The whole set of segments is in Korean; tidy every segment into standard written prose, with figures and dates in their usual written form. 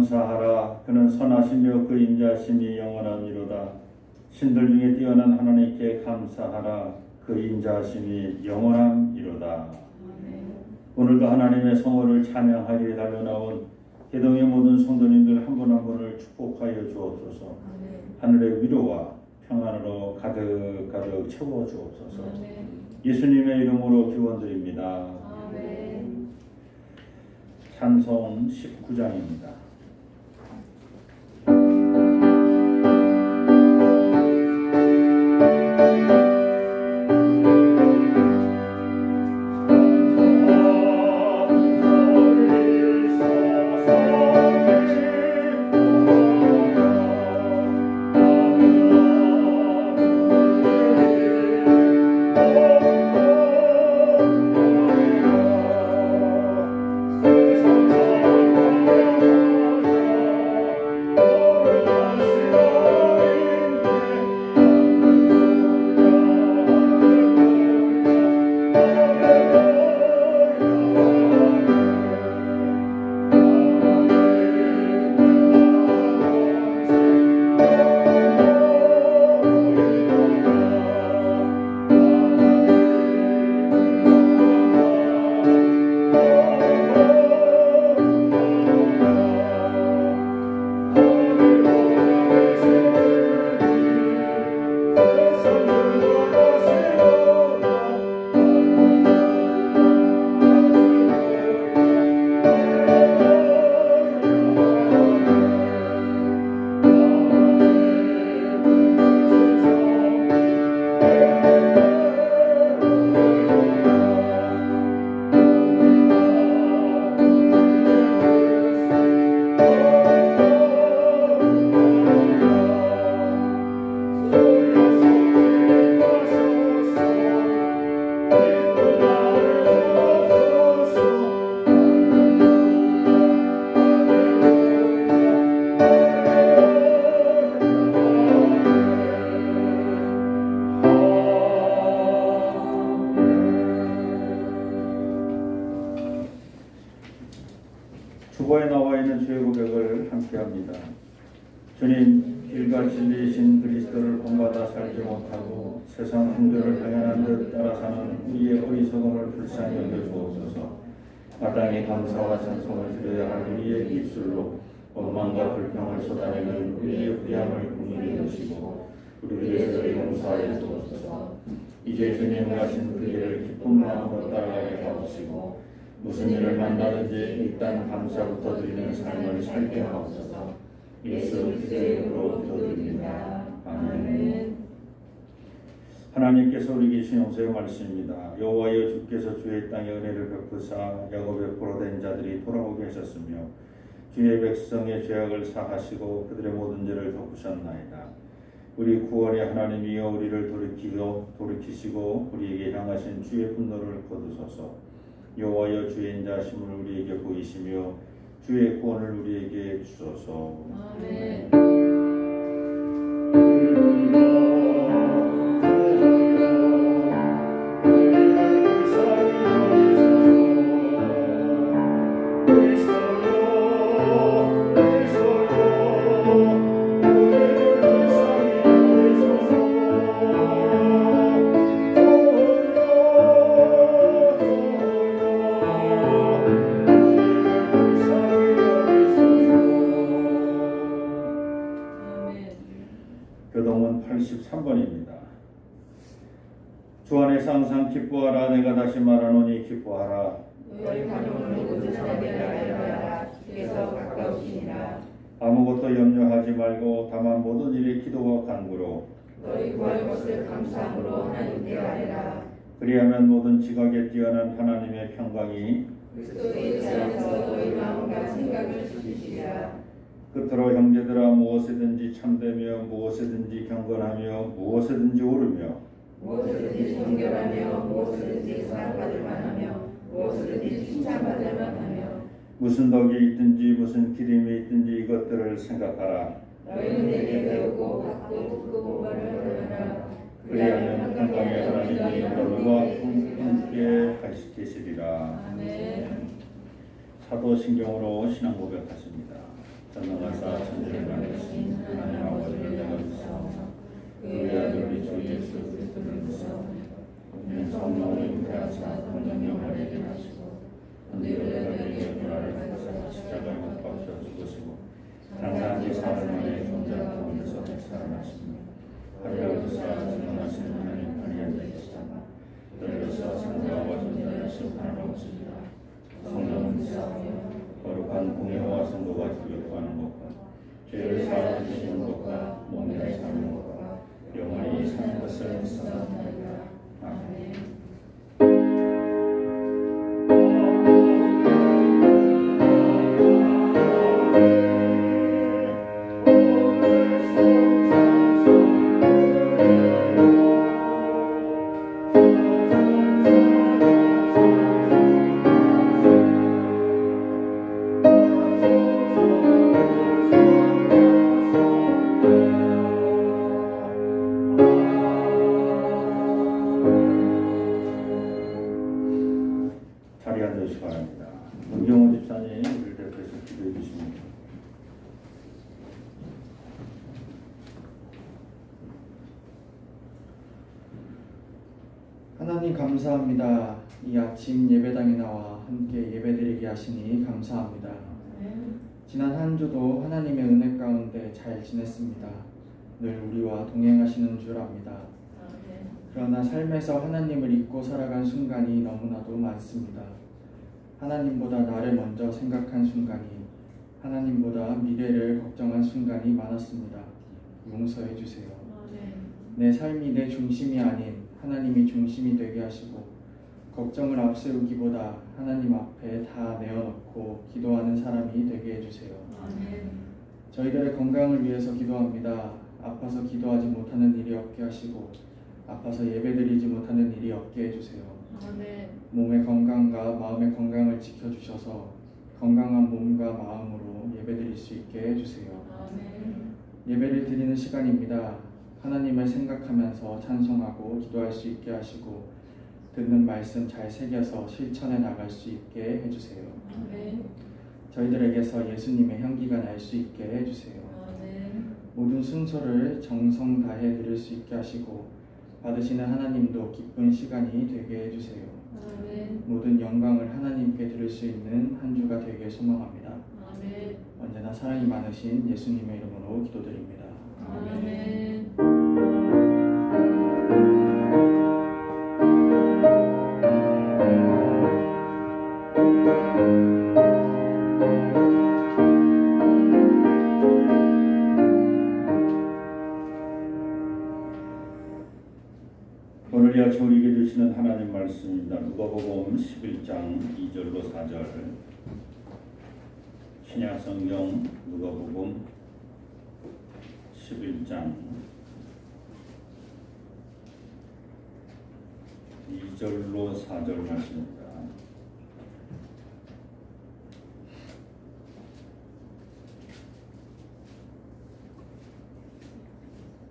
감사하라. 그는 선하시며 그 인자심이 영원함이로다. 신들 중에 뛰어난 하나님께 감사하라. 그 인자심이 영원함이로다. 오늘도 하나님의 성호를 찬양하기 위해 달려나온 개동의 모든 성도님들 한 분 한 분을 축복하여 주옵소서. 하늘의 위로와 평안으로 가득 채워 주옵소서. 예수님의 이름으로 기원드립니다. 찬송 19장입니다. 주보에 나와 있는 죄의 고백을 함께합니다. 주님, 길과 진리이신 그리스도를 본받아 살지 못하고 세상 풍조를 당연한 듯 따라 사는 우리의 어리석음을 불쌍히 여겨 주옵소서. 마땅히 감사와 찬송을 드려야 할 우리의 입술로 원망과 불평을 쏟아내는 우리의 부양을 긍휼히 여시고 우리를 위해서 용서하여 주옵소서. 이제 주님 가신 그 일을 기쁜 마음으로 따라가게 하옵시고 무슨 일을 만나든지 일단 감사부터 드리는 삶을 살게 하옵소서. 예수 그리스도의 이름으로 기도드립니다. 아멘. 하나님께서 우리에게 주신 용서의 말씀입니다. 여호와여, 주께서 주의 땅에 은혜를 베푸사 야곱의 포로된 자들이 돌아오게 하셨으며 주의 백성의 죄악을 사하시고 그들의 모든 죄를 덮으셨나이다. 우리 구원의 하나님이여, 우리를 돌이키시고 우리에게 향하신 주의 분노를 거두소서. 여호와여, 주의 인자하심을 우리에게 보이시며 주의 구원을 우리에게 주소서. 아멘. 교동은 83번입니다. 주 안에서 항상 기뻐하라. 내가 다시 말하노니 기뻐하라. 너희 관용을 모두 전하게 하여라. 주께서 가까우시니라. 아무것도 염려하지 말고 다만 모든 일에 기도와 간구로 너희 구할 것을 감사함으로 하나님께 아뢰라. 그리하면 모든 지각에 뛰어난 하나님의 평강이 그리스도의 안에서 너희 마음과 생각을 지키시리라. 끝으로 형제들아, 무엇이든지 참되며 무엇이든지 경건하며 무엇이든지 옳으며 무엇이든지 정결하며 무엇이든지 사랑받을 만하며 무엇이든지 칭찬받을 만하며 무슨 덕이 있든지 무슨 기림이 있든지 이것들을 생각하라. 너희는 내게 배우고 받고 듣고 공부를 하여라. 그리하면 평강의 하나님이 너희와 함께 계시리라. 아멘. 사도신경으로 신앙 고백하십니다. 전능하사 천지를 만드신 하나님 아버지를 내가 믿사오나 그의 아들 우리 주 예수 그리스도를 믿사오나 이는 성령으로 잉태하사 성령을 내게 하시고 은혜로에게 변화를 받으사 십자가에 못 박혀 죽으시고 장사한 지 사흘 만에 존재한 가운데서 살아나십니다. 하루아부사 전능하신 하나님 자리에 앉아 계시다. 그래서 성령과 존재하신 하나님이시다. 성령은 믿사오며 거룩한 공예와 성도가 교육하는 것과 죄를 사하여 주시는 것과 몸에 사는 것과 영원히 사는 것을 믿사옵나이다. 아멘. 자리에 앉으시기 바랍니다. 문경호 집사님 우리를 대표해서 기도해 주십니다. 하나님 감사합니다. 이 아침 예배당에 나와 함께 예배드리게 하시니 감사합니다. 지난 한 주도 하나님의 은혜 가운데 잘 지냈습니다. 늘 우리와 동행하시는 줄 압니다. 그러나 삶에서 하나님을 잊고 살아간 순간이 너무나도 많습니다. 하나님보다 나를 먼저 생각한 순간이, 하나님보다 미래를 걱정한 순간이 많았습니다. 용서해 주세요. 내 삶이 내 중심이 아닌 하나님이 중심이 되게 하시고, 걱정을 앞세우기보다 하나님 앞에 다 내어놓고 기도하는 사람이 되게 해주세요. 저희들의 건강을 위해서 기도합니다. 아파서 기도하지 못하는 일이 없게 하시고, 아파서 예배드리지 못하는 일이 없게 해주세요. 몸의 건강과 마음의 건강을 지켜주셔서 건강한 몸과 마음으로 예배드릴 수 있게 해주세요. 예배를 드리는 시간입니다. 하나님을 생각하면서 찬송하고 기도할 수 있게 하시고, 듣는 말씀 잘 새겨서 실천해 나갈 수 있게 해주세요. 저희들에게서 예수님의 향기가 날 수 있게 해주세요. 모든 순서를 정성 다해 드릴 수 있게 하시고, 받으시는 하나님도 기쁜 시간이 되게 해주세요. 모든 영광을 하나님께 드릴 수 있는 한 주가 되게 소망합니다. 언제나 사랑이 많으신 예수님의 이름으로 기도드립니다. 아멘. 오늘 여쳐 우리에게 주시는 하나님 말씀입니다. 누가복음 11장 2절로 4절. 신약성경 누가복음 11장 2절로 4절 말씀입니다.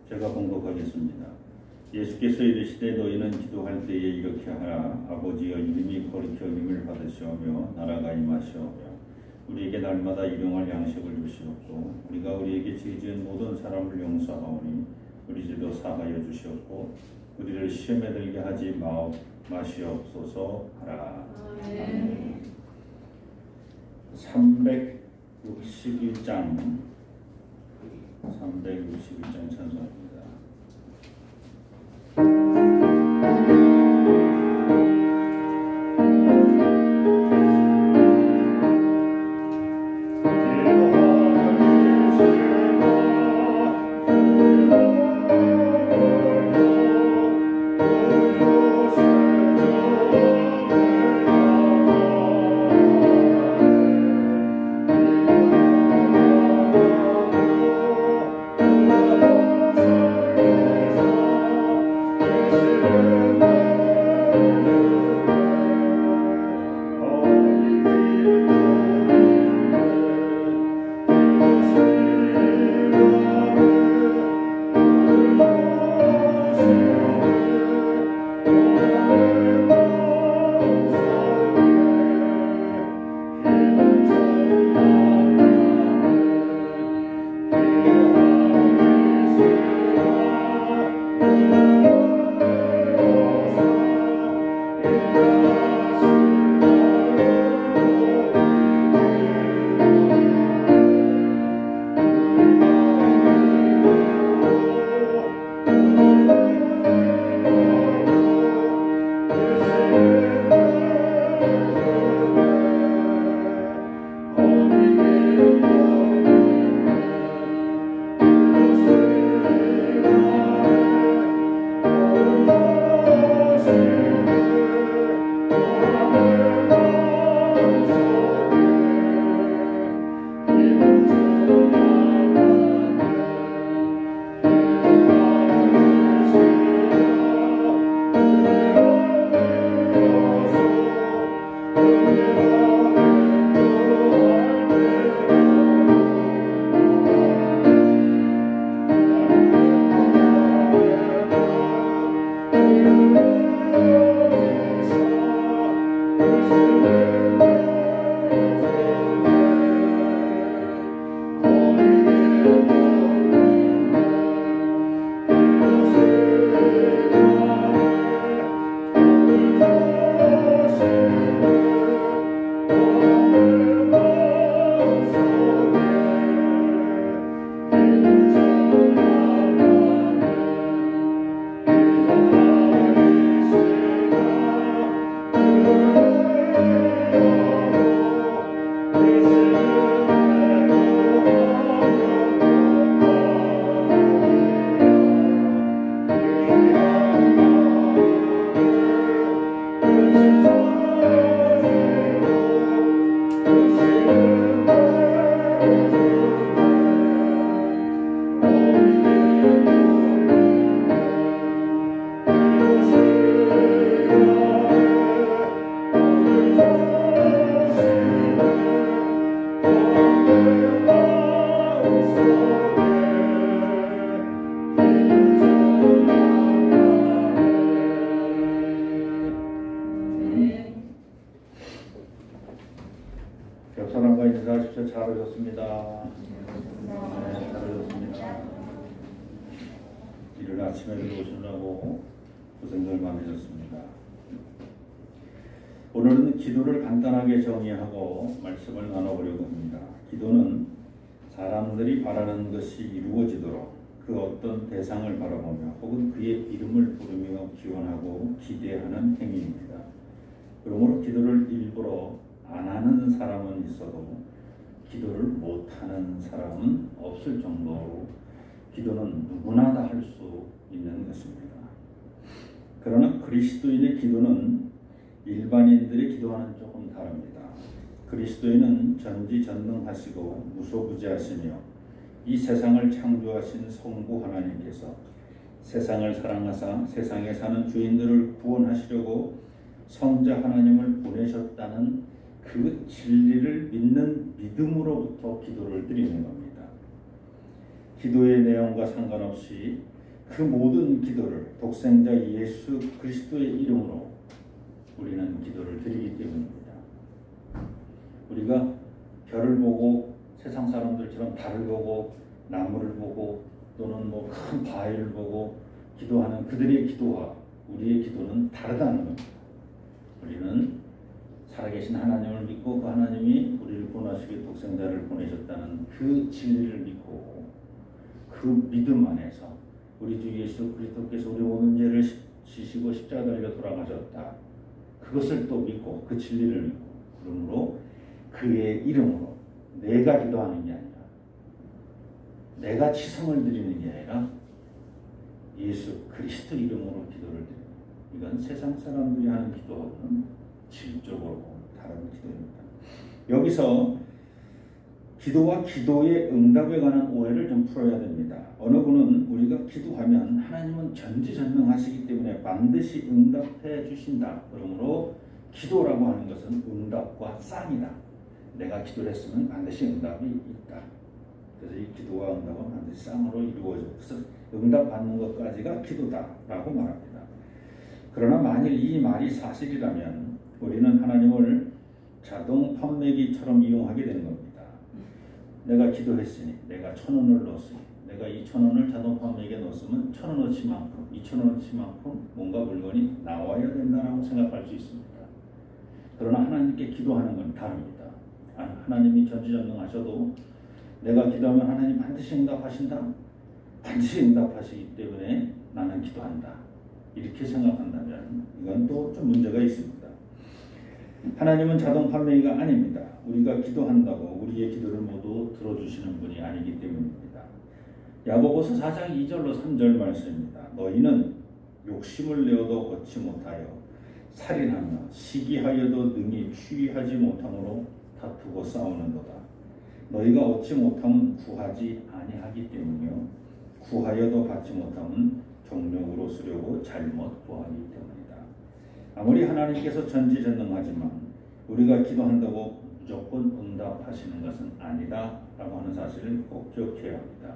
제가 봉독하겠습니다. 예수께서 이르시되 너희는 기도할 때에 이렇게 하라. 아버지여 이름이 거룩히 여김을 받으시오며 나라가 임하시오며 우리에게 날마다 일용할 양식을 주시옵고 우리가 우리에게 죄지은 모든 사람을 용서하오니 우리 죄도 사하여 주시옵고 우리를 시험에 들게 하지 마시옵소서 하라. 아멘. 361장 찬송입니다. 오셨습니다. 네, 잘 오셨습니다. 이른 아침에 들어오시느라고 고생들 많으셨습니다. 오늘은 기도를 간단하게 정의하고 말씀을 나눠보려고 합니다. 기도는 사람들이 바라는 것이 이루어지도록 그 어떤 대상을 바라보며 혹은 그의 이름을 부르며 기원하고 기대하는 행위입니다. 그러므로 기도를 일부러 안 하는 사람은 있어도 기도를 못하는 사람은 없을 정도로 기도는 누구나 다 할 수 있는 것입니다. 그러나 그리스도인의 기도는 일반인들의 기도와는 조금 다릅니다. 그리스도인은 전지전능하시고 무소부재하시며 이 세상을 창조하신 성부 하나님께서 세상을 사랑하사 세상에 사는 죄인들을 구원하시려고 성자 하나님을 보내셨다는 그 진리를 믿는 믿음으로부터 기도를 드리는 겁니다. 기도의 내용과 상관없이 그 모든 기도를 독생자 예수 그리스도의 이름으로 우리는 기도를 드리기 때문입니다. 우리가 별을 보고 세상 사람들처럼 달을 보고 나무를 보고 또는 뭐 큰 바위를 보고 기도하는 그들의 기도와 우리의 기도는 다르다는 겁니다. 우리는 살아계신 하나님을 믿고 그 하나님이 우리를 구원하시기 독생자를 보내셨다는 그 진리를 믿고 그 믿음 안에서 우리 주 예수 그리스도께서 우리 모든 죄를 지시고 십자가 달려 돌아가셨다. 그것을 또 믿고 그 진리를 믿고 그러므로 그의 이름으로 내가 기도하는 게 아니라 내가 치성을 드리는 게 아니라 예수 그리스도 이름으로 기도를 드립니다. 이건 세상 사람들이 하는 기도하고는 질적으로 다른 기도입니다. 여기서 기도와 기도의 응답에 관한 오해를 좀 풀어야 됩니다. 어느 분은 우리가 기도하면 하나님은 전지전능하시기 때문에 반드시 응답해 주신다. 그러므로 기도라고 하는 것은 응답과 쌍이다. 내가 기도를 했으면 반드시 응답이 있다. 그래서 이 기도와 응답은 반드시 쌍으로 이루어져. 그래서 응답받는 것까지가 기도다라고 말합니다. 그러나 만일 이 말이 사실이라면 우리는 하나님을 자동 판매기처럼 이용하게 되는 겁니다. 내가 기도했으니 내가 1,000원을 넣었으니 내가 2,000원을 자동 판매기에 넣었으면 1,000원어치만큼 2,000원어치만큼 뭔가 물건이 나와야 된다라고 생각할 수 있습니다. 그러나 하나님께 기도하는 건 다릅니다. 하나님이 전지전능하셔도 내가 기도하면 하나님 반드시 응답하신다. 반드시 응답하시기 때문에 나는 기도한다. 이렇게 생각한다면 이건 또 좀 문제가 있습니다. 하나님은 자동 판매기가 아닙니다. 우리가 기도한다고 우리의 기도를 모두 들어주시는 분이 아니기 때문입니다. 야고보서 4장 2절로 3절 말씀입니다. 너희는 욕심을 내어도 얻지 못하여 살인하며 시기하여도 능히 취하지 못함으로 다투고 싸우는도다. 너희가 얻지 못함은 구하지 아니하기 때문이요 구하여도 받지 못함은 정욕으로 쓰려고 잘못 구하기 때문이다. 아무리 하나님께서 전지전능하지만 우리가 기도한다고 무조건 응답하시는 것은 아니다 라고 하는 사실을 꼭 기억해야 합니다.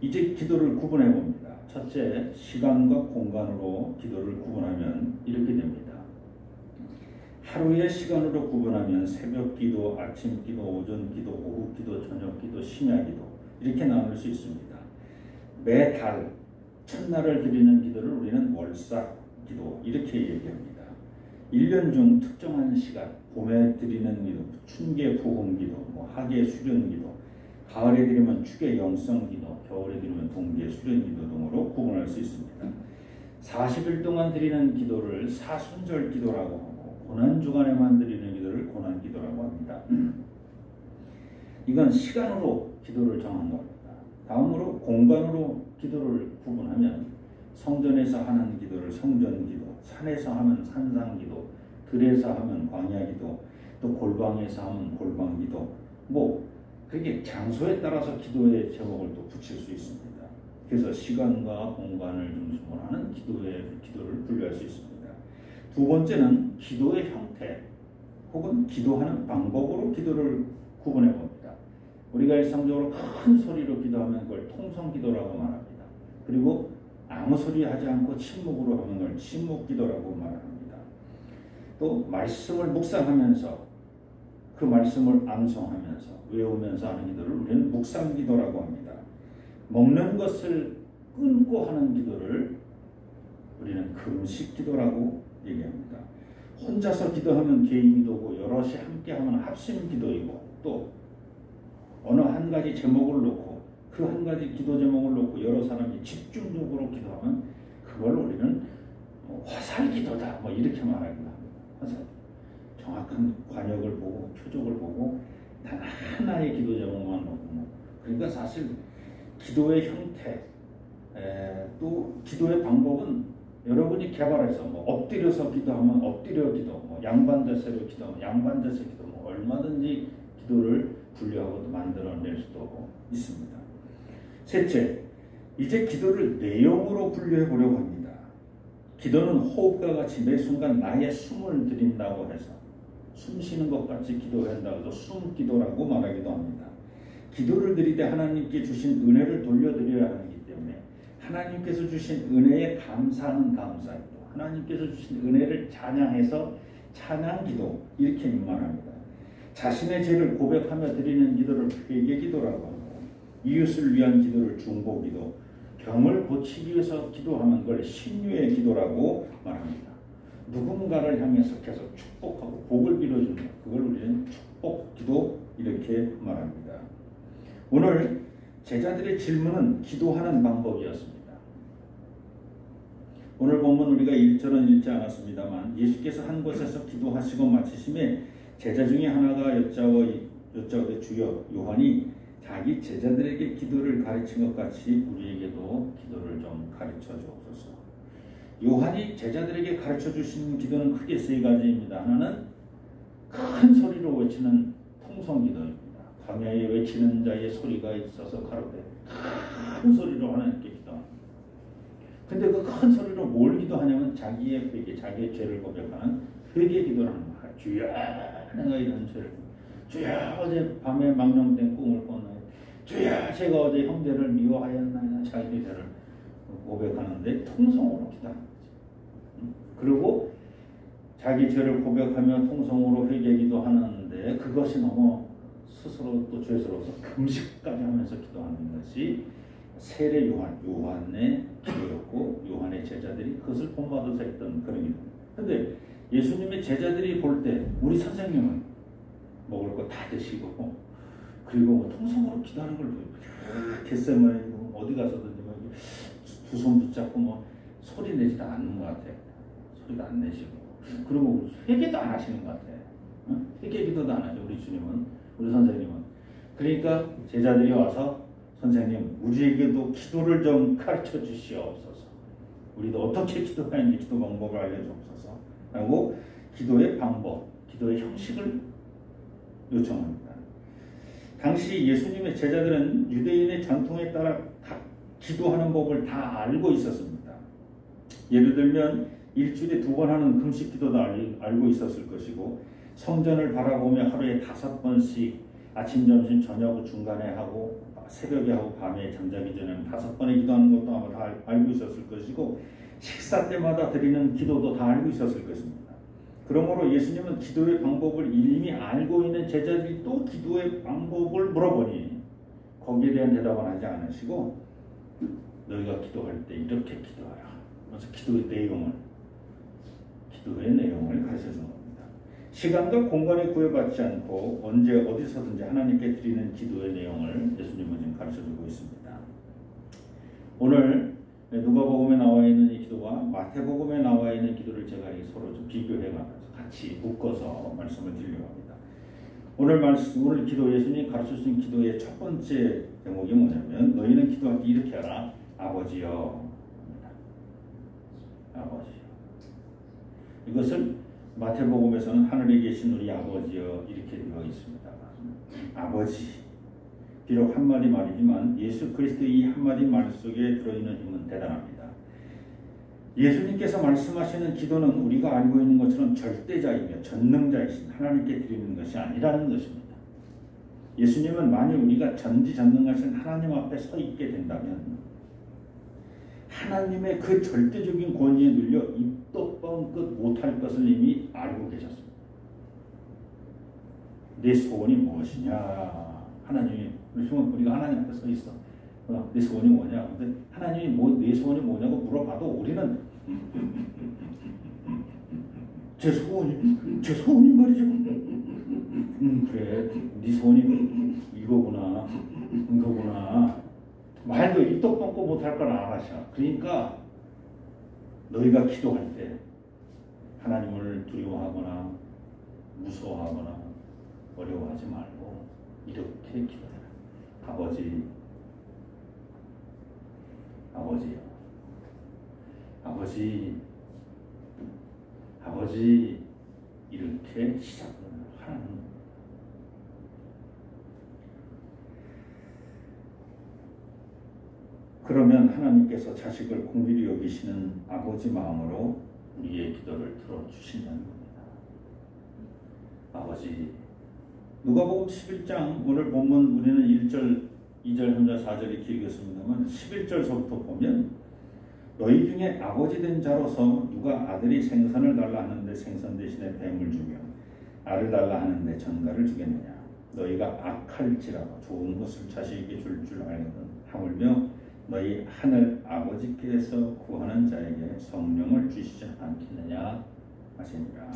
이제 기도를 구분해 봅니다. 첫째, 시간과 공간으로 기도를 구분하면 이렇게 됩니다. 하루의 시간으로 구분하면 새벽 기도, 아침 기도, 오전 기도, 오후 기도, 저녁 기도, 심야 기도 이렇게 나눌 수 있습니다. 매달 첫날을 드리는 기도를 우리는 월삭 기도 이렇게 얘기합니다. 1년 중 특정한 시간, 봄에 드리는 기도, 춘계 부흥 기도, 하계 수련 기도, 가을에 드리면 축의 영성 기도, 겨울에 드리면 동계 수련 기도 등으로 구분할 수 있습니다. 40일 동안 드리는 기도를 사순절 기도라고 하고 고난주간에만 드리는 기도를 고난기도라고 합니다. 이건 시간으로 기도를 정한 겁니다. 다음으로 공간으로 기도를 구분하면 성전에서 하는 기도를 성전기도, 산에서 하면 산상기도, 들에서 하면 광야기도, 또 골방에서 하면 골방기도, 그렇게 장소에 따라서 기도의 제목을 또 붙일 수 있습니다. 그래서 시간과 공간을 중심으로 하는 기도를 분류할 수 있습니다. 두 번째는 기도의 형태 혹은 기도하는 방법으로 기도를 구분해 봅니다. 우리가 일상적으로 큰 소리로 기도하면 그걸 통성기도라고 말합니다. 그리고 아무 소리 하지 않고 침묵으로 하는 걸 침묵기도라고 말합니다. 또 말씀을 묵상하면서 그 말씀을 암송하면서 외우면서 하는 기도를 우리는 묵상기도라고 합니다. 먹는 것을 끊고 하는 기도를 우리는 금식기도라고 얘기합니다. 혼자서 기도하면 개인기도고 여럿이 함께하면 합심기도이고 또 어느 한 가지 제목을 놓고 그 한 가지 기도 제목을 놓고 여러 사람이 집중적으로 기도하면 그걸 우리는 화살기도다 뭐 이렇게 말하기도 합니다. 화살. 정확한 관역을 보고 표적을 보고 단 하나의 기도 제목만 놓고 그러니까 사실 기도의 형태 또 기도의 방법은 여러분이 개발해서 뭐 엎드려서 기도하면 엎드려 기도, 뭐 양반 자세로 기도하면 양반 자세 기도, 뭐 얼마든지 기도를 분류하고 만들어낼 수도 있습니다. 셋째, 이제 기도를 내용으로 분류해 보려고 합니다. 기도는 호흡과 같이 매 순간 나의 숨을 들인다고 해서 숨 쉬는 것 같이 기도한다고 해서 숨기도라고 말하기도 합니다. 기도를 드릴 때 하나님께 주신 은혜를 돌려드려야 하기 때문에 하나님께서 주신 은혜에 감사하는 감사기도, 하나님께서 주신 은혜를 찬양해서 찬양기도 이렇게 말합니다. 자신의 죄를 고백하며 드리는 기도를 회개기도라고 하고 이웃을 위한 기도를 중보기도, 병을 고치기 위해서 기도하는 걸 신유의 기도라고 말합니다. 누군가를 향해서 계속 축복하고 복을 빌어주는 것, 그걸 우리는 축복기도 이렇게 말합니다. 오늘 제자들의 질문은 기도하는 방법이었습니다. 오늘 본문 우리가 1절은 읽지 않았습니다만 예수께서 한 곳에서 기도하시고 마치심에 제자 중에 하나가 여짜오되 주여, 요한이 자기 제자들에게 기도를 가르친 것 같이 우리에게도 기도를 좀 가르쳐 주옵소서. 요한이 제자들에게 가르쳐 주신 기도는 크게 세 가지입니다. 하나는 큰 소리로 외치는 통성기도입니다. 광야에 외치는 자의 소리가 있어서 가로되 큰 소리로 하나님께 기도합니다. 근데 그 큰 소리로 뭘 기도하냐면 자기의 회개, 자기의 죄를 고백하는 회개 기도를 하는 거야. 주여, 내가 이런 죄를, 주여, 어제 밤에 망령된 꿈을 꿨나요? 주여, 제가 어제 형제를 미워하였나이다. 자기의 죄를 고백하는데 통성으로 기도하는 거지. 그리고 자기 죄를 고백하며 통성으로 회개기도 하는데 그것이 너무 스스로 또 죄스러워서 금식까지 하면서 기도하는 것이 세례 요한의 기도였고 요한의 제자들이 그것을 본받아서 했던 그런 기도입니다. 그런데 예수님의 제자들이 볼 때 우리 선생님은 먹을 거 다 드시고 그리고 뭐 통성으로 기도하는 걸 보여요. 겟세마네 어디 가서든지 두 손 붙잡고 뭐 소리 내지도 않는 것 같아요. 소리도 안 내시고 그리고 회개도 안 하시는 것 같아요. 회개 기도도 안 하죠. 우리 주님은, 우리 선생님은. 그러니까 제자들이 와서 선생님, 우리에게도 기도를 좀 가르쳐 주시옵소서. 우리도 어떻게 기도하는지 기도 방법을 알려주옵소서. 하고 기도의 방법, 기도의 형식을 요청합니다. 당시 예수님의 제자들은 유대인의 전통에 따라 기도하는 법을 다 알고 있었습니다. 예를 들면 일주일에 2번 하는 금식 기도도 알고 있었을 것이고 성전을 바라보며 하루에 5번씩 아침, 점심, 저녁 중간에 하고 새벽에 하고 밤에 잠자기 전에는 5번의 기도하는 것도 아마 다 알고 있었을 것이고 식사 때마다 드리는 기도도 다 알고 있었을 것입니다. 그러므로 예수님은 기도의 방법을 이미 알고 있는 제자들이 또 기도의 방법을 물어보니 거기에 대한 대답은 하지 않으시고 너희가 기도할 때 이렇게 기도하라. 그래서 기도의 내용을 가르쳐 주는 겁니다. 시간과 공간에 구애받지 않고 언제 어디서든지 하나님께 드리는 기도의 내용을 예수님은 지금 가르쳐주고 있습니다. 오늘 누가복음에 나와 있는 이 기도와 마태복음에 나와 있는 기도를 제가 서로 좀 비교해가면서 같이 묶어서 말씀을 드리려고 합니다. 오늘 기도, 예수님이 가르쳐주신 기도의 첫 번째 제목이 뭐냐면 너희는 기도할 때 이렇게 하라. 아버지여. 아버지여. 이것을 마태복음에서는 하늘에 계신 우리 아버지여 이렇게 되어 있습니다. 아버지. 비록 한마디 말이지만 예수 그리스도의 이 한마디 말 속에 들어있는 힘은 대단합니다. 예수님께서 말씀하시는 기도는 우리가 알고 있는 것처럼 절대자이며 전능자이신 하나님께 드리는 것이 아니라는 것입니다. 예수님은 만일 우리가 전지전능하신 하나님 앞에 서 있게 된다면 하나님의 그 절대적인 권위에 눌려 입도 뻥끗 못할 것을 이미 알고 계셨습니다. 내 소원이 무엇이냐? 하나님이 우리가 하나님 앞에 서 있어. 내 소원이 뭐냐? 근데 하나님이 내 소원이 뭐냐고 물어봐도 우리는 제 소원이 말이죠. 그래, 네 소원이 이거구나, 이거구나. 말도 입도 뻥고 못할 걸 알아셔. 그러니까 너희가 기도할 때 하나님을 두려워하거나 무서워하거나 어려워하지 말고 이렇게 기도해라. 아버지 이렇게 시작을 하는 거예요. 그러면 하나님께서 자식을 공의히 여기시는 아버지 마음으로 우리의 기도를 들어주신다는 겁니다. 아버지, 누가복음 11장 오늘 본문 우리는 1절, 2절, 3절, 4절이 길겠습니다만 11절서부터 보면 너희 중에 아버지 된 자로서 누가 아들이 생선을 달라 하는데 생선 대신에 뱀을 주며 알을 달라 하는데 전갈을 주겠느냐. 너희가 악할지라도 좋은 것을 자식에게 줄 알거든 하물며 너희 하늘 아버지께서 구하는 자에게 성령을 주시지 않겠느냐 하시니라.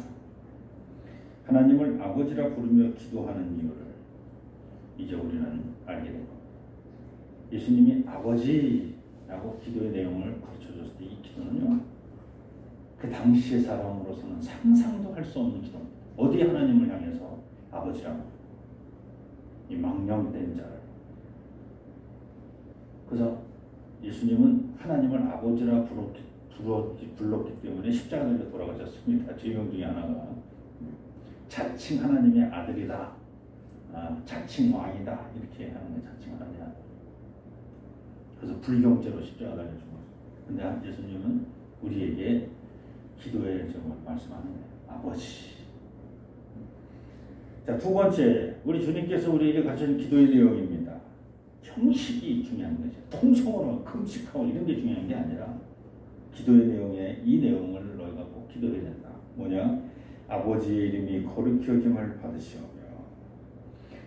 하나님을 아버지라 부르며 기도하는 이유를 이제 우리는 알게 된 겁니다. 예수님이 아버지라고 기도의 내용을 가르쳐줬을 때 이 기도는요, 그 당시의 사람으로서는 상상도 할 수 없는 기도입니다. 어디 하나님을 향해서 아버지라고, 이 망령된 자를. 그래서 예수님은 하나님을 아버지라 불렀기 때문에 십자가에 돌아가셨습니다. 죄명 중에 하나가 자칭 하나님의 아들이다, 자칭 왕이다 이렇게 하는 게 자칭 하나님의 아들. 그래서 불경죄로 십자가 달려 죽었어요. 근데 예수님은 우리에게 기도의 점을 말씀하는 거예요. 아버지. 자, 두 번째, 우리 주님께서 우리에게 가르쳐준 기도의 내용입니다. 형식이 중요한 거죠. 통성으로 금식하고 이런 게 중요한 게 아니라 기도의 내용에 이 내용을 너희가 꼭 기도해야 된다. 뭐냐? 아버지의 이름이 거룩히 여김을 받으시오며.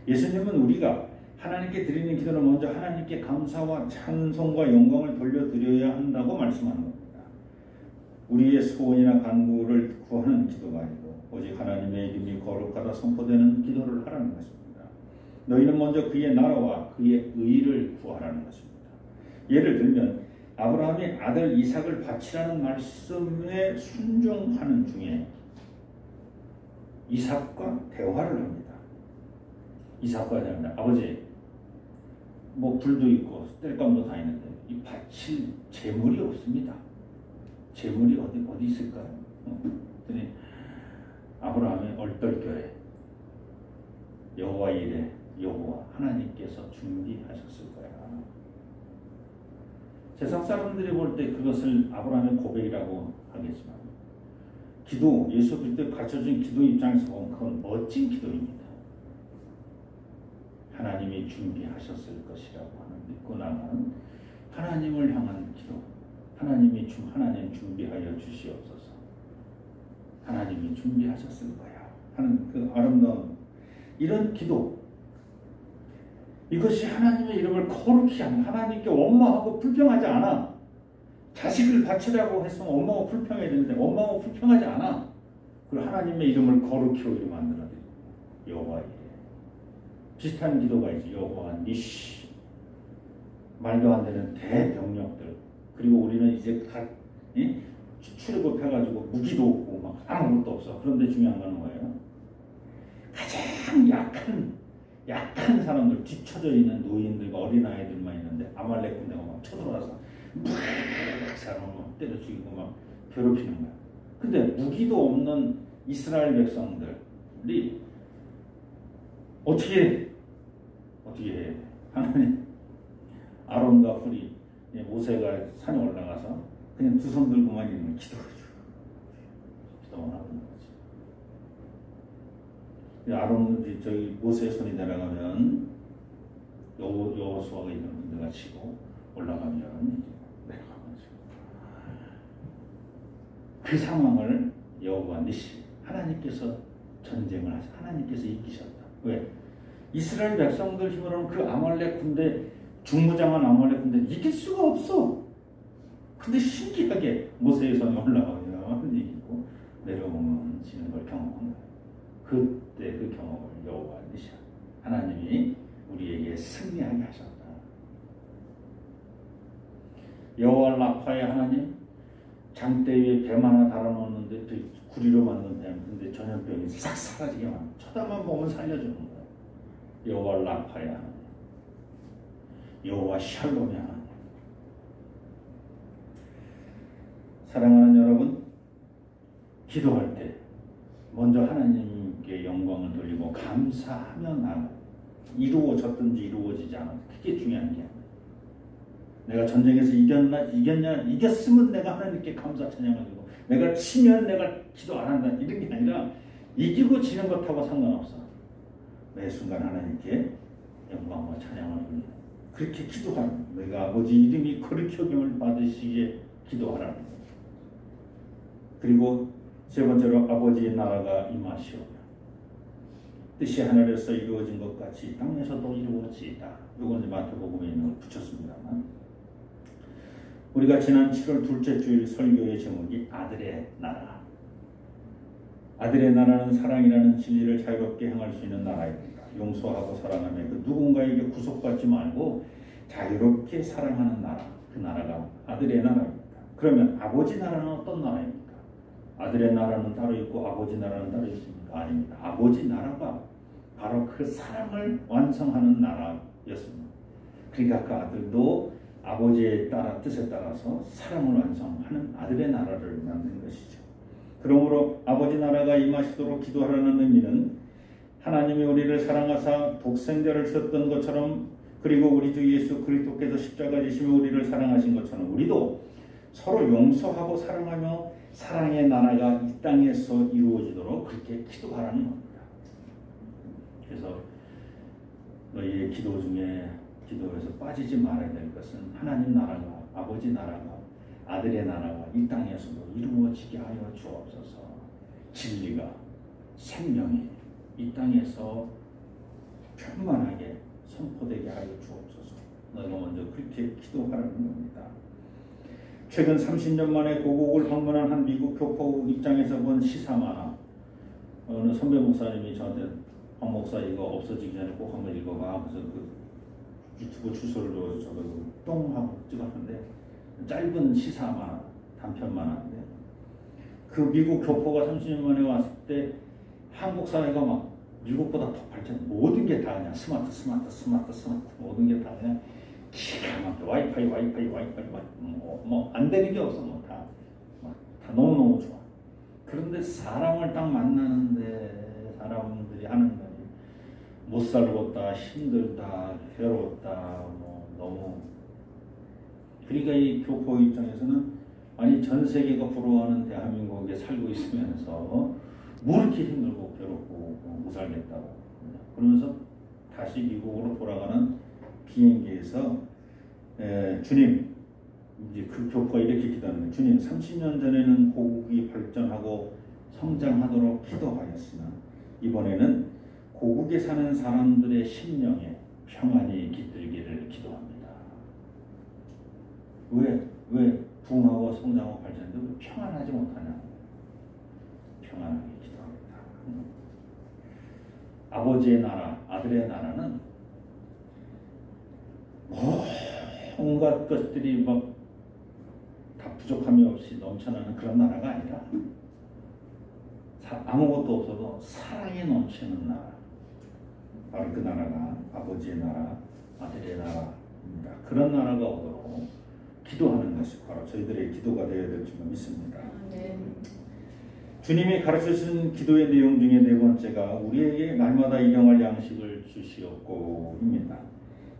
예수님은 우리가 하나님께 드리는 기도는 먼저 하나님께 감사와 찬송과 영광을 돌려드려야 한다고 말씀하는 겁니다. 우리의 소원이나 간구를 구하는 기도가 아니고 오직 하나님의 이름이 거룩하다 선포되는 기도를 하라는 것입니다. 너희는 먼저 그의 나라와 그의 의를 구하라는 것입니다. 예를 들면 아브라함이 아들 이삭을 바치라는 말씀에 순종하는 중에 이삭과 대화를 합니다. 이삭과 대화합니다. 아버지, 뭐 불도 있고 땔감도 다 있는데 이 바칠 재물이 없습니다. 재물이 어디 있을까요? 그랬더니 아브라함이 얼떨결에 여호와 이래 여호와 하나님께서 준비하셨을 거야. 세상 사람들이 볼 때 그것을 아브라함의 고백이라고 하겠지만 기도, 예수 그리스도의 가르쳐준 기도 입장에서 보면 그건 멋진 기도입니다. 하나님이 준비하셨을 것이라고 하는 믿고 나가는 하나님을 향한 기도. 하나님 준비하여 주시옵소서. 하나님이 준비하셨을 거야 하는 그 아름다운 이런 기도. 이것이 하나님의 이름을 거룩히 하는, 하나님께 원망하고 불평하지 않아. 자식을 바치라고 했으면 원망하고 불평해야 되는데 원망하고 불평하지 않아. 그리고 하나님의 이름을 거룩히 오히려 만들어드리고 여호와 이래. 비슷한 기도가 있지. 여호와 니시. 말도 안 되는 대병력들. 그리고 우리는 이제 다 출애굽해가지고 무기도 없고 막 아무것도 없어. 그런데 중요한 건 뭐예요? 가장 약한 사람들, 뒤쳐져 있는 노인들과 어린아이들만 있는데 아말렉 군대가 막 쳐들어와서 막 사람을 막 때려 죽이고 막 괴롭히는 거야. 근데 무기도 없는 이스라엘 백성들이 어떻게 해? 하나님, 아론과 훌이 모세가 산에 올라가서 그냥 두 손 들고만 있는 기도만 하는 거지. 아론은 저기 모세의 손이 내려가면 여호수아가 있는 군대가 치고 올라가면 내려가가지고 그 상황을 여호와 니시 하나님께서 전쟁을 하셔. 하나님께서 이기셨다. 왜? 이스라엘 백성들 힘으로는 그 아말렉 군대, 중무장한 아말렉 군대 이길 수가 없어. 근데 신기하게 모세의 손이 올라가면 이기고 내려오면 지는 걸 경험한 거예요. 그때 그 경험을 여호와 니시 하나님이 우리에게 승리하게 하셨다. 여호와 라파의 하나님, 장대 위에 뱀 하나 달아놓는데 구리로 만든 뱀, 근데 전염병이 싹 사라지게 만들어. 쳐다만 보면 살려주는 거예요. 여호와 라파의 하나님, 여호와 샬롬의 하나님. 사랑하는 여러분, 기도할 때 먼저 하나님께 영광을 돌리고 감사하며 나고, 이루어졌든지 이루어지지 않아도 그게 중요한 게 아니에요. 내가 전쟁에서 이겼으면 내가 하나님께 감사 찬양을 드리고, 내가 치면 내가 기도 안 한다 이런 게 아니라 이기고 지는 것하고 상관없어. 매 순간 하나님께 영광과 찬양을 드리는, 그렇게 기도하는, 내가 아버지 이름이 거룩히 여김을 받으시기에 기도하라는 거예요. 그리고 세 번째로 아버지의 나라가 임하시오며 뜻이 하늘에서 이루어진 것 같이 땅에서도 이루어지이다. 이건 이제 마태복음에 있는 걸 붙였습니다만, 우리가 지난 7월 둘째 주일 설교의 제목이 아들의 나라. 아들의 나라는 사랑이라는 진리를 자유롭게 행할 수 있는 나라입니다. 용서하고 사랑하며 그 누군가에게 구속받지 말고 자유롭게 사랑하는 나라, 그 나라가 아들의 나라입니다. 그러면 아버지 나라는 어떤 나라입니까? 아들의 나라는 따로 있고 아버지 나라는 따로 있습니까? 아닙니다. 아버지 나라가 바로 그 사랑을 완성하는 나라였습니다. 그러니까 그 아들도 아버지의 뜻에 따라서 사랑을 완성하는 아들의 나라를 만든 것이죠. 그러므로 아버지 나라가 임하시도록 기도하라는 의미는 하나님이 우리를 사랑하사 독생자를 주셨던 것처럼, 그리고 우리 주 예수 그리스도께서 십자가 지시며 우리를 사랑하신 것처럼 우리도 서로 용서하고 사랑하며 사랑의 나라가 이 땅에서 이루어지도록 그렇게 기도하라는 겁니다. 그래서 너희의 기도 중에, 기도에서 빠지지 말아야 될 것은 하나님 나라가, 아버지 나라가, 아들의 나라가 이 땅에서도 이루어지게 하여 주옵소서. 진리가, 생명이 이 땅에서 평안하게 선포되게 하여 주옵소서. 너희가 먼저 그렇게 기도하라는 겁니다. 최근 30년 만에 고국을 방문한 한 미국 교포 입장에서 본 시사 만화, 어느 선배 목사님이 저한테 박 목사 이거 없어지기 전에 꼭 한번 읽어봐. 그래서 그 유튜브 주소를 줘서 저도 똥 하고 찍었는데, 짧은 시사 만화, 단편 만화인데, 그 미국 교포가 30년 만에 왔을 때 한국 사회가 막 미국보다 더 발전, 모든 게 다 그냥 스마트 모든 게 다 그냥 기가 막혀. 와이파이 뭐 안 되는 게 없어. 뭐 다 너무너무 좋아. 그런데 사람을 딱 만나는데 사람들이 하는 말이 못 살겠다, 힘들다, 괴롭다, 뭐 너무. 그러니까 이 교포 입장에서는 아니 전 세계가 부러워하는 대한민국에 살고 있으면서 뭐 이렇게 힘들고 괴롭고 못 살겠다고 그러면서 다시 미국으로 돌아가는 비행기에서 주님, 이제 그 교포가 이렇게 기도하는 거예요. 주님, 30년 전에는 고국이 발전하고 성장하도록 기도하였으나 이번에는 고국에 사는 사람들의 심령에 평안이 깃들기를 기도합니다. 왜 부흥하고 성장하고 발전하는데 왜 평안하지 못하냐? 평안하게 기도합니다. 아버지의 나라, 아들의 나라는 온갖 것들이 막 다 부족함이 없이 넘쳐나는 그런 나라가 아니라 아무것도 없어도 사랑이 넘치는 나라, 바로 그 나라가 아버지의 나라, 아들의 나라입니다. 그런 나라가 오도록 기도하는 것이 바로 저희들의 기도가 되어야 될 줄 믿습니다. 주님이 가르쳐주신 기도의 내용 중에 네 번째가 우리에게 날마다 일용할 양식을 주시옵고입니다.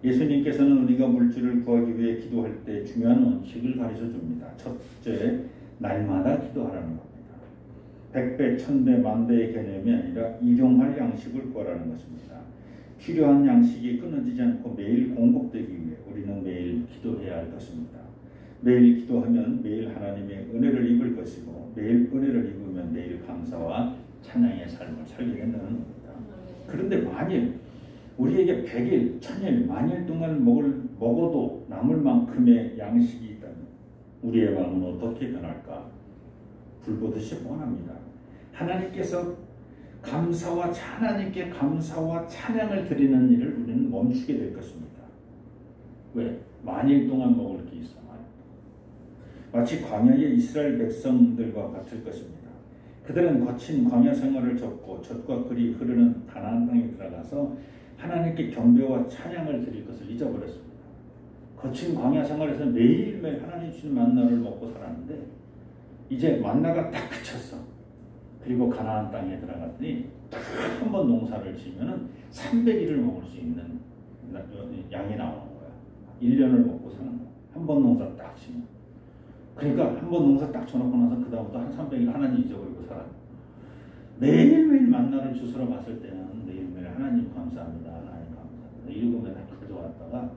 예수님께서는 우리가 물질을 구하기 위해 기도할 때 중요한 원칙을 가르쳐 줍니다. 첫째, 날마다 기도하라는 겁니다. 100배, 1000배, 만배의 개념이 아니라 일용할 양식을 구하라는 것입니다. 필요한 양식이 끊어지지 않고 매일 공급되기 위해 우리는 매일 기도해야 할 것입니다. 매일 기도하면 매일 하나님의 은혜를 입을 것이고 매일 은혜를 입으면 매일 감사와 찬양의 삶을 살게 된다는 겁니다. 그런데 만일 우리에게 100일, 1000일, 만일 동안 먹어도 남을 만큼의 양식이 있다면 우리의 마음은 어떻게 변할까? 불보듯이 뻔합니다. 하나님께 감사와 찬양을 드리는 일을 우리는 멈추게 될 것입니다. 왜? 만일 동안 먹을 게 있어. 마치 광야의 이스라엘 백성들과 같을 것입니다. 그들은 거친 광야 생활을 접고 젖과 꿀이 흐르는 가나안 땅에 들어가서 하나님께 경배와 찬양을 드릴 것을 잊어버렸습니다. 거친 광야 생활에서 매일매일 하나님 주신 만나를 먹고 살았는데 이제 만나가 딱 그쳤어. 그리고 가나안 땅에 들어갔더니 딱 한 번 농사를 지으면 300일을 먹을 수 있는 양이 나오는 거야. 1년을 먹고 사는 거야. 한 번 농사 딱 지면. 그러니까 한 번 농사 딱 쳐놓고 나서 그 다음부터 한 300일 하나님 잊어버리고 살아요. 매일매일 만나를 주스러 갔을 때는 매일매일 하나님 감사합니다. 하나님 감사합니다. 이러고 맨날 가져왔다가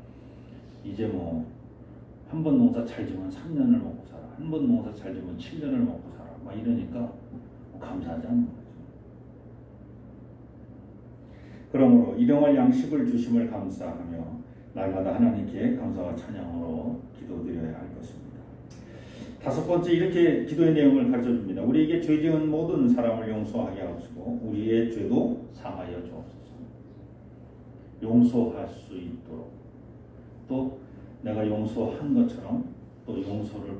이제 뭐 한 번 농사 잘 지면 3년을 먹고 살아. 한 번 농사 잘 지면 7년을 먹고 살아. 막 이러니까 뭐 감사하지 않는 거죠. 그러므로 일용할 양식을 주심을 감사하며 날마다 하나님께 감사와 찬양으로 기도드려야 할 것입니다. 다섯 번째, 이렇게 기도의 내용을 가르쳐줍니다. 우리에게 죄 지은 모든 사람을 용서하게 하옵시고 우리의 죄도 사하여 주옵소서. 용서할 수 있도록, 또 내가 용서한 것처럼 또 용서를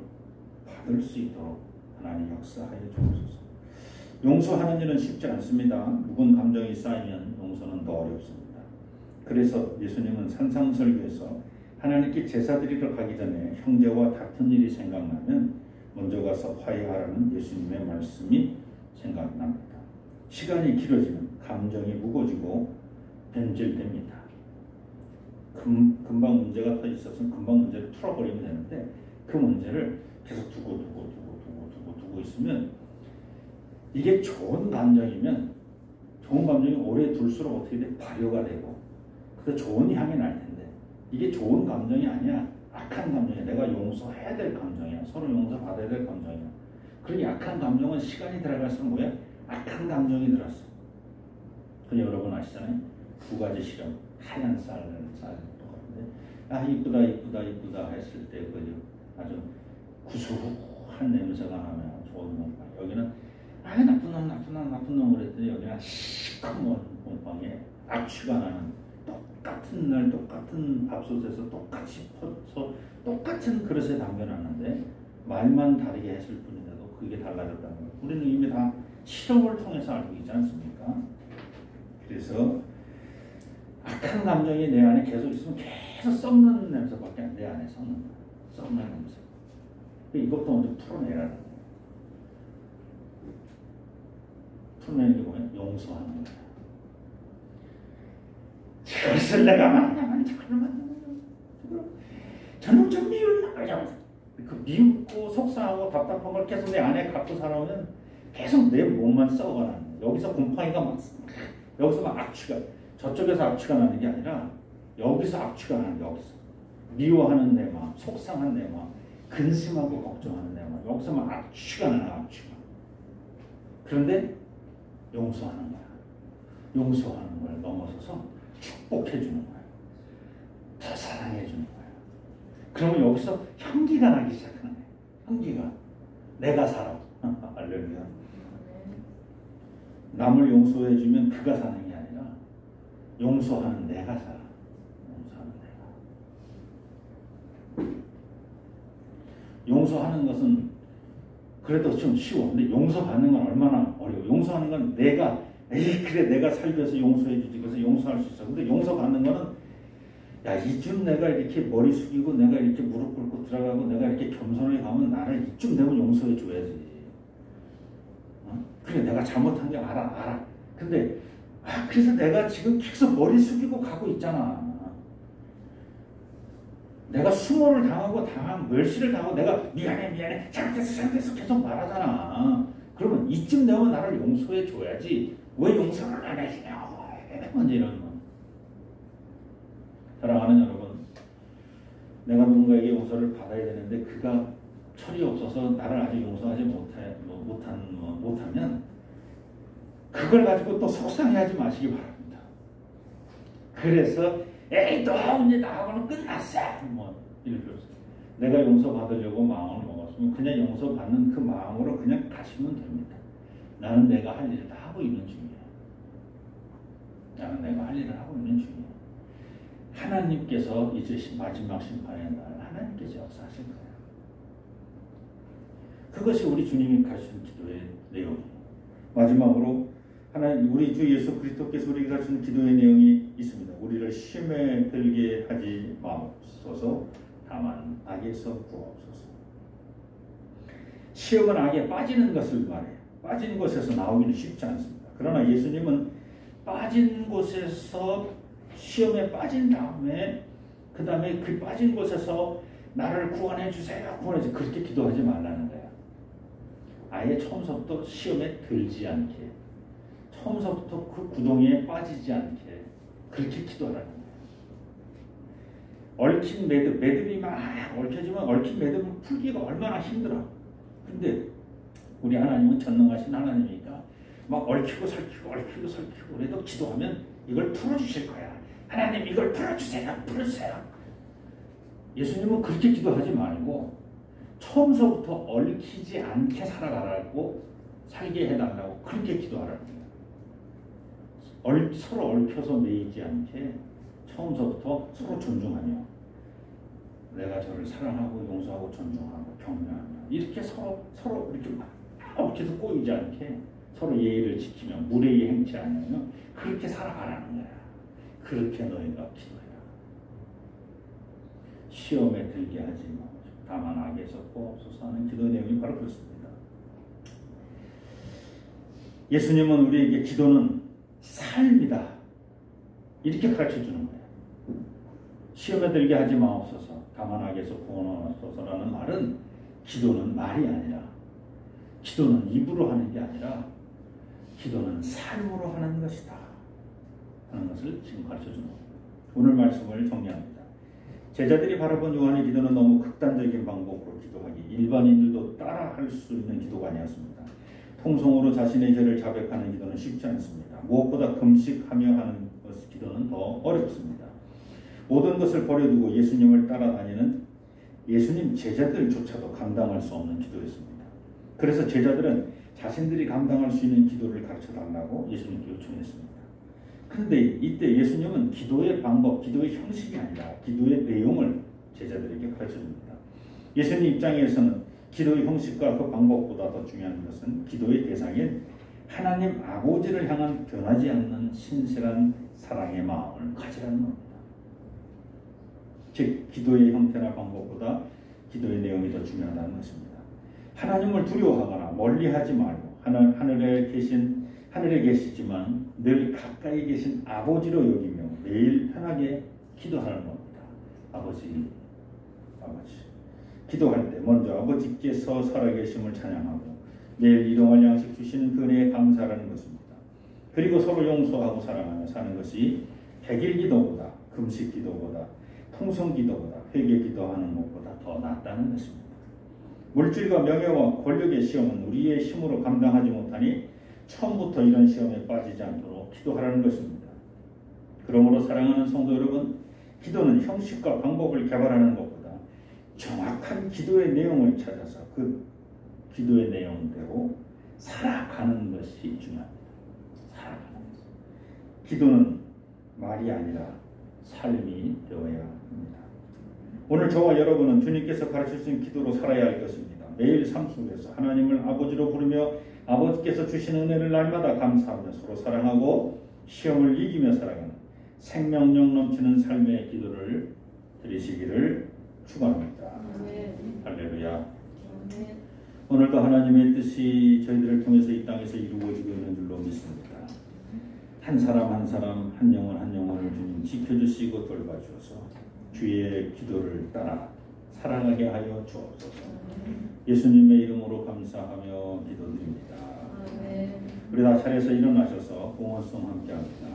받을 수 있도록 하나님 역사하여 주옵소서. 용서하는 일은 쉽지 않습니다. 묵은 감정이 쌓이면 용서는 더 어렵습니다. 그래서 예수님은 산상설교에서 하나님께 제사 드리러 가기 전에 형제와 다툰 일이 생각나면 먼저 가서 화해하라는 예수님의 말씀이 생각납니다. 시간이 길어지면 감정이 무거워지고 변질됩니다. 금방 문제가 더 있었으면 금방 문제를 풀어버리면 되는데 그 문제를 계속 두고 있으면 이게 좋은 감정이면 좋은 감정이 오래 둘수록 어떻게 돼? 발효가 되고 그 좋은 향이 날 텐데 이게 좋은 감정이 아니야. 악한 감정이야. 내가 용서해야 될 감정이야. 서로 용서받아야 될 감정이야. 그런 약한 감정은 시간이 들어갈수록 뭐야? 악한 감정이 들었어. 그럼 여러분 아시잖아요. 두 가지 실험. 하얀 쌀 똑같은데 아 이쁘다 했을 때 아주 구수한 냄새가 나면 좋은 곰팡이. 여기는 아 나쁜 놈 그랬더니 여기는 시커먼 곰팡이에 악취가 나는 똑같은 날 똑같은 밥솥에서 똑같이 퍼서 똑같은 그릇에 담겨놨는데 말만 다르게 했을 뿐인데도 그게 달라졌다는 거예요. 우리는 이미 다 실험을 통해서 알고 있지 않습니까? 그래서 악한 감정이 내 안에 계속 있으면 계속 썩는 냄새밖에 내 안에 썩는 거예요. 썩는 냄새. 이것도 먼저 풀어내라는 거예요. 풀어내는 게 뭐예요? 용서하는 거예요. 그것을 내가 만나면 저는 좀 미운 그 미웃고 속상하고 답답한 걸 계속 내 안에 갖고 살아오면 계속 내 몸만 썩어가는 거예요. 여기서 곰팡이가 막 여기서 막 악취가 저쪽에서 악취가 나는 게 아니라 여기서 악취가 나는 게 여기서 미워하는 내 마음, 속상한 내 마음, 근심하고 걱정하는 내 마음 여기서 막 악취가 나는 악취가. 그런데 용서하는 거야. 용서하는 걸 넘어서서 축복해 주는 거예요. 더 사랑해 주는 거예요. 그러면 여기서 향기가 나기 시작하는 거예요. 향기가 내가 살아. 할렐루야. 남을 용서해 주면 그가 사는 게 아니라 용서하는 내가 살아. 용서하는 내가. 용서하는 것은 그래도 좀 쉬워. 근데 용서받는 건 얼마나 어려워. 용서하는 건 내가 그래 내가 살기 위해서 용서해 주지. 그래서 용서할 수 있어. 근데 용서받는 거는 야 이쯤 내가 이렇게 머리 숙이고 내가 이렇게 무릎 꿇고 들어가고 내가 이렇게 겸손하게 가면 나를 이쯤 되면 용서해 줘야지. 그래 내가 잘못한 게 알아. 근데 그래서 내가 지금 계속 머리 숙이고 가고 있잖아. 내가 수모를 당하고 멸시를 당하고 내가 미안해 잘못했어 계속 말하잖아. 그러면 이쯤 되면 나를 용서해 줘야지. 왜 용서를 안 해주냐고. 먼저 이런 거. 사랑하는 여러분, 내가 누군가에게 용서를 받아야 되는데 그가 철이 없어서 나를 아직 용서하지 못하면 그걸 가지고 또 속상해하지 마시기 바랍니다. 그래서 에이 또 이제 나하고는 끝났어 뭐 이렇게 없어요. 내가 용서받으려고 마음을 먹었으면 그냥 용서받는 그 마음으로 그냥 가시면 됩니다. 나는 내가 할 일을 다 하고 있는 중이에요. 나는 내가 할 일을 하고 있는 중이에요. 하나님께서 이제 마지막 심판의 날 하나님께서 역사하실 거예요. 그것이 우리 주님이 가르치는 기도의 내용이에요. 마지막으로 하나님 우리 주 예수 그리스도께서 우리가 가르치는 기도의 내용이 있습니다. 우리를 시험에 들게 하지 마옵소서. 다만 악에서 구하옵소서. 시험은 악에 빠지는 것을 말해요. 빠진 곳에서 나오기는 쉽지 않습니다. 그러나 예수님은 빠진 곳에서 시험에 빠진 다음에 그 다음에 그 빠진 곳에서 나를 구원해 주세요. 구원해 주세요. 그렇게 기도하지 말라는 거예요. 아예 처음부터 시험에 들지 않게 처음부터 그 구덩이에 빠지지 않게 그렇게 기도하라는 거예요. 얽힌 매듭이 막 얽혀지면 얽힌 매듭을 풀기가 얼마나 힘들어. 근데 우리 하나님은 전능하신 하나님이니까 막 얽히고 설키고 그래도 기도하면 이걸 풀어주실 거야. 하나님 이걸 풀어주세요. 예수님은 그렇게 기도하지 말고 처음서부터 얽히지 않게 살아가라고 살게 해달라고 그렇게 기도하라는 거예요. 서로 얽혀서 매이지 않게 처음서부터 서로 존중하며 내가 저를 사랑하고 용서하고 존중하고 격려하며 이렇게 서로 이렇게 막 얽혀서 꼬이지 않게 서로 예의를 지키며 무례히 행치 않으며 그렇게 살아가라는 거야. 그렇게 너희가 기도해라. 시험에 들게 하지 마. 다만 악에서 구하옵소서 하는 기도 내용이 바로 그렇습니다. 예수님은 우리에게 기도는 삶이다. 이렇게 가르쳐주는 거예요. 시험에 들게 하지 마옵소서. 다만 악에서 구원하옵소서라는 말은 기도는 말이 아니라 기도는 입으로 하는 게 아니라 기도는 삶으로 하는 것이다 하는 것을 지금 가르쳐주는 겁니다. 오늘 말씀을 정리합니다. 제자들이 바라본 요한의 기도는 너무 극단적인 방법으로 기도하기 일반인들도 따라할 수 있는 기도가 아니었습니다. 통성으로 자신의 죄를 자백하는 기도는 쉽지 않습니다. 무엇보다 금식하며 하는 기도는 더 어렵습니다. 모든 것을 버려두고 예수님을 따라다니는 예수님 제자들조차도 감당할 수 없는 기도였습니다. 그래서 제자들은 자신들이 감당할 수 있는 기도를 가르쳐달라고 예수님께 요청했습니다. 그런데 이때 예수님은 기도의 방법, 기도의 형식이 아니라 기도의 내용을 제자들에게 가르쳐줍니다. 예수님 입장에서는 기도의 형식과 그 방법보다 더 중요한 것은 기도의 대상인 하나님 아버지를 향한 변하지 않는 신실한 사랑의 마음을 가지라는 겁니다. 즉 기도의 형태나 방법보다 기도의 내용이 더 중요하다는 것입니다. 하나님을 두려워하거나 멀리하지 말고 하늘에 계시지만 늘 가까이 계신 아버지로 여기며 매일 편하게 기도하는 겁니다. 아버지. 기도할 때 먼저 아버지께서 살아계심을 찬양하고 매일 일용할 양식 주시는 그 은혜에 감사하는 것입니다. 그리고 서로 용서하고 사랑하며 사는 것이 백일 기도보다 금식 기도보다 통성 기도보다 회개 기도하는 것보다 더 낫다는 것입니다. 물질과 명예와 권력의 시험은 우리의 힘으로 감당하지 못하니 처음부터 이런 시험에 빠지지 않도록 기도하라는 것입니다. 그러므로 사랑하는 성도 여러분, 기도는 형식과 방법을 개발하는 것보다 정확한 기도의 내용을 찾아서 그 기도의 내용대로 살아가는 것이 중요합니다. 살아가는 것. 기도는 말이 아니라 삶이 되어야 합니다. 오늘 저와 여러분은 주님께서 가르쳐주신 기도로 살아야 할 것입니다. 매일 삶 속에서 하나님을 아버지로 부르며 아버지께서 주시는 은혜를 날마다 감사하며 서로 사랑하고 시험을 이기며 살아가는 생명력 넘치는 삶의 기도를 드리시기를 축원합니다. 할렐루야. 오늘도 하나님의 뜻이 저희들을 통해서 이 땅에서 이루어지고 있는 줄로 믿습니다. 한 사람 한 사람, 한 영혼 한 영혼을 주님 지켜주시고 돌봐주셔서 주의 기도를 따라 살아가게 하여 주옵소서. 예수님의 이름으로 감사하며 기도드립니다. 우리 다 차례에서 일어나셔서 공헌송 함께합니다.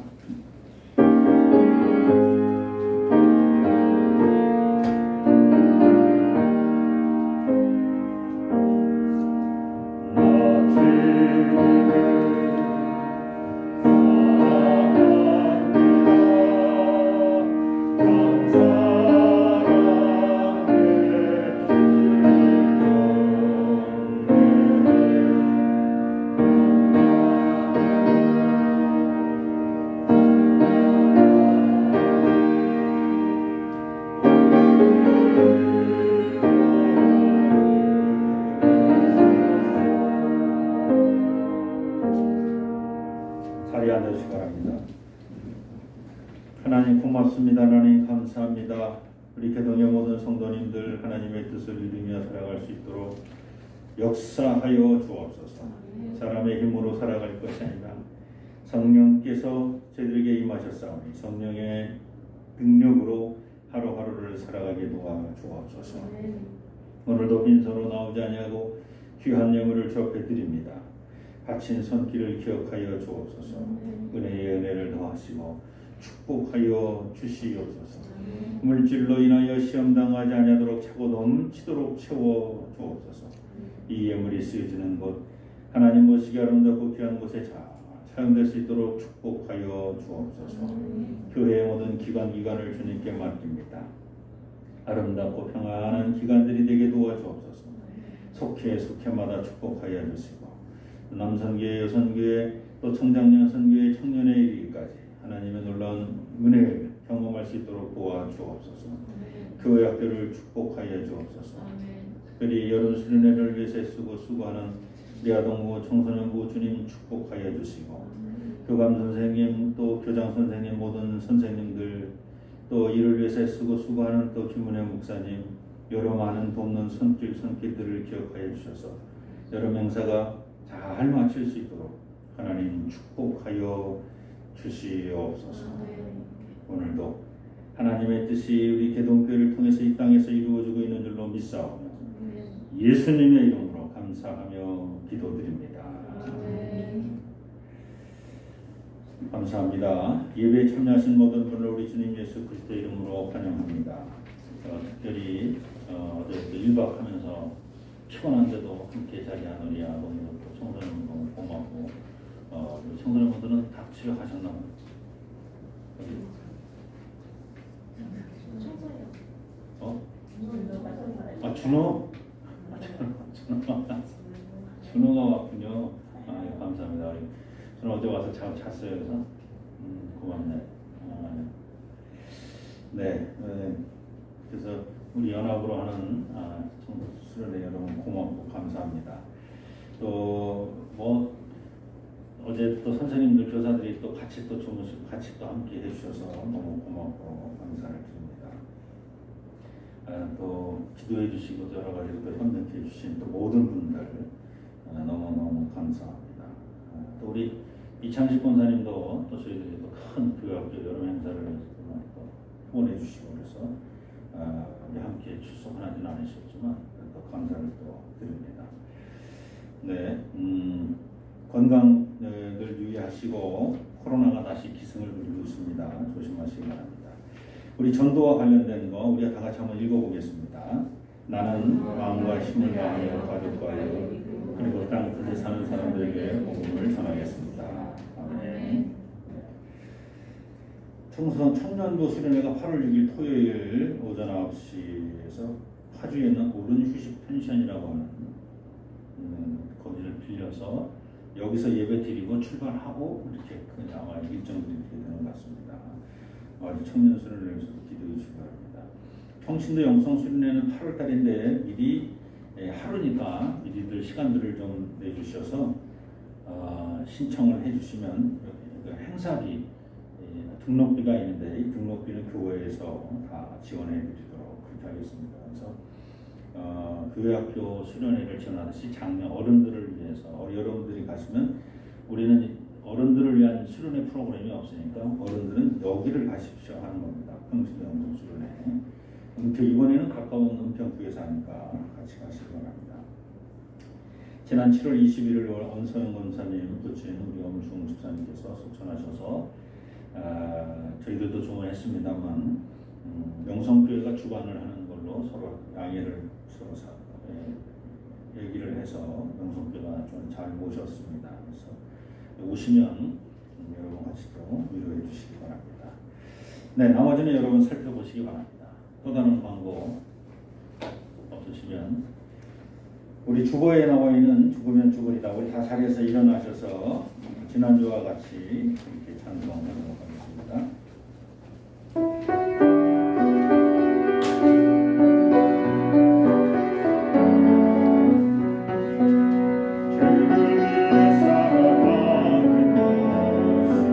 앉아주시기 바랍니다. 하나님 고맙습니다. 하나님 감사합니다. 우리 개동의 모든 성도님들 하나님의 뜻을 이루며 살아갈 수 있도록 역사하여 주옵소서. 사람의 힘으로 살아갈 것이 아니라 성령께서 저희들에게 임하셨사오니 성령의 능력으로 하루하루를 살아가게 도와 주옵소서. 오늘도 빈손으로 나오지 아니하고 귀한 예물을 주 앞에 드립니다. 바친 손길을 기억하여 주옵소서. 은혜의 은혜를 더하시고 축복하여 주시옵소서. 물질로 인하여 시험당하지 아니하도록 차고 넘치도록 채워 주옵소서. 이 예물이 쓰여지는 곳 하나님 모시기 아름답고 귀한 곳에 잘 사용될 수 있도록 축복하여 주옵소서. 교회의 모든 기관을 주님께 맡깁니다. 아름답고 평안한 기관들이 되게 도와주옵소서. 속해마다 축복하여 주시고 남선교회, 여선교회, 또 청장년 선교회, 청년회 이르기까지 하나님의 놀라운 은혜를 경험할 수 있도록 도와주옵소서. 교회 학교를 축복하여 주옵소서. 특별히 여름 수련회를 위해서 수고하는 리아동부, 청소년부 주님 축복하여 주시고 교감 선생님, 또 교장 선생님, 모든 선생님들, 또 이를 위해서 수고하는 또 김은혜 목사님, 여러 많은 돕는 손길들을 기억하여 주셔서 여름 행사가 잘 마칠 수 있도록 하나님 축복하여 주시옵소서. 오늘도 하나님의 뜻이 우리 개동교회를 통해서 이 땅에서 이루어지고 있는 줄로 믿사오며 예수님의 이름으로 감사하며 기도드립니다. 감사합니다. 예배에 참여하신 모든 분을 우리 주님 예수 그리스도 이름으로 환영합니다. 특별히 어제 1박 하면서 피곤한데도 함께 자리한 우리 아버님, 청소년 너무 고맙고 청소년분들은 다 치료하셨나요? 준호? 준호가 왔군요. 예, 감사합니다. 저는 어제 와서 잤어요. 그래서 고맙네. 네. 그래서 우리 연합으로 하는 수련회 여러분 고맙고 감사합니다. 또 어제 또 선생님들 교사들이 또 같이 또 주무시고 같이 또 함께 해주셔서 너무 고맙고 감사를 드립니다. 또 기도해 주시고 또 여러 가지 또 협력해 주신 또 모든 분들 너무너무 감사합니다. 또 우리 이창식 권사님도 또 저희들이 또 큰 교회학교 여름 행사를 또 후원해 주시고 그래서 우리 함께 출석하지는 않으셨지만 또 감사를 또 드립니다. 네, 건강을 유의하시고 코로나가 다시 기승을 부리고 있습니다. 조심하시기 바랍니다. 우리 전도와 관련된 거 우리가 다 같이 한번 읽어보겠습니다. 나는 마음과 힘을 다하여 가족과 여 그리고 땅 끝에 사는 사람들에게 복음을 전하겠습니다. 아멘. 청년부 수련회가 8월 6일 토요일 오전 9시에서 파주에 있는 오른 휴식 펜션이라고 하는 거기를 빌려서 여기서 예배 드리고 출발하고 이렇게 아마 일정들이 이렇게 되는 것 같습니다. 아주 청년 수련회를 위해서 기도해 주시기 바랍니다. 평신도 영성 수련회는 8월 달인데 미리 하루니까 미리들 시간들을 좀 내주셔서 신청을 해주시면 행사비 등록비가 있는데 이 등록비는 교회에서 다 지원해 드리도록 그렇게 하겠습니다. 그래서 교회학교 수련회를 지원하듯이 장년 어른들을 위해서 여러분들이 가시면 우리는 어른들을 위한 수련회 프로그램이 없으니까 어른들은 여기를 가십시오 하는 겁니다. 평신도 영성 수련회. 이번에는 가까운 은평교회에서 하니까 같이 가시기 바랍니다. 지난 7월 21일 원서영 권사님 부친 우리 엄중 집사님께서 소천하셔서 저희들도 주문했습니다만 영성교회가 주관을 하는 걸로 서로 양해를 얘기를 해서 영성교회가 좀 잘 모셨습니다. 그래서 오시면 여러분 같이 또 위로해 주시기 바랍니다. 네, 나머지는 여러분 살펴보시기 바랍니다. 또 다른 광고 없으시면 우리 주보에 나와 있는 죽으면 죽으리다. 우리 다 자리에서 일어나셔서 지난주와 같이 이렇게 찬송하도록 하겠습니다. 주를 위해 살아가는 것이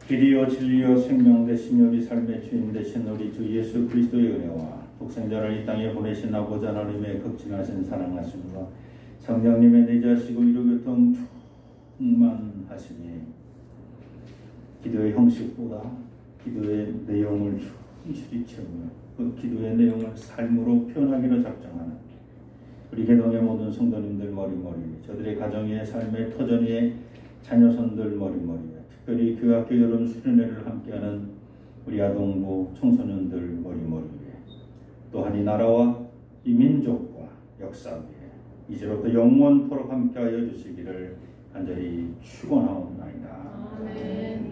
길이요 진리요 생명 되신 우리 삶의 주인 되신 우리 주 예수 그리스도의 은혜와 독생자를 이 땅에 보내신 아버지 하나님의 극진하신 사랑하심과 성령님의 내자시고 이루교통 충만하시니 기도의 형식보다 기도의 내용을 충실히 채우며 그 기도의 내용을 삶으로 표현하기로 작정하는 우리 개동의 모든 성도님들 머리머리, 저들의 가정의 삶의 터전위의 자녀선들 머리머리, 특별히 교학교 여름 수련회를 함께하는 우리 아동부 청소년들 머리머리에 또한 이 나라와 이 민족과 역사 위에 이제부터 영원토록 함께하여 주시기를 간절히 축원하옵나이다.